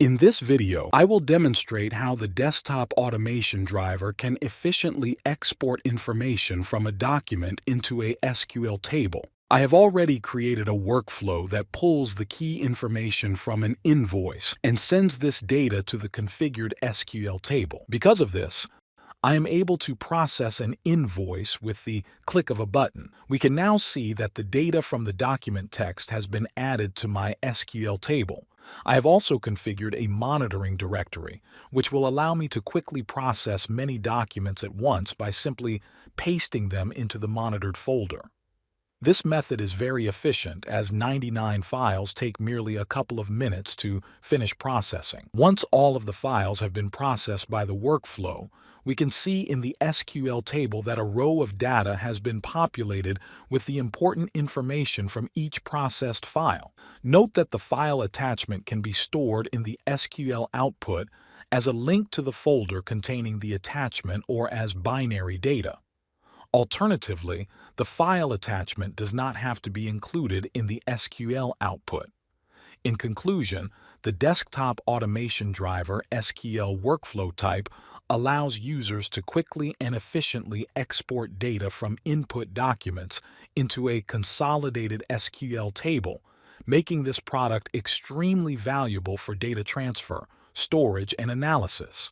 In this video, I will demonstrate how the desktop automation driver can efficiently export information from a document into a SQL table. I have already created a workflow that pulls the key information from an invoice and sends this data to the configured SQL table. Because of this, I am able to process an invoice with the click of a button. We can now see that the data from the document text has been added to my SQL table. I have also configured a monitoring directory, which will allow me to quickly process many documents at once by simply pasting them into the monitored folder. This method is very efficient, as 99 files take merely a couple of minutes to finish processing. Once all of the files have been processed by the workflow, we can see in the SQL table that a row of data has been populated with the important information from each processed file. Note that the file attachment can be stored in the SQL output as a link to the folder containing the attachment or as binary data. Alternatively, the file attachment does not have to be included in the SQL output. In conclusion, the desktop automation driver SQL workflow type allows users to quickly and efficiently export data from input documents into a consolidated SQL table, making this product extremely valuable for data transfer, storage, and analysis.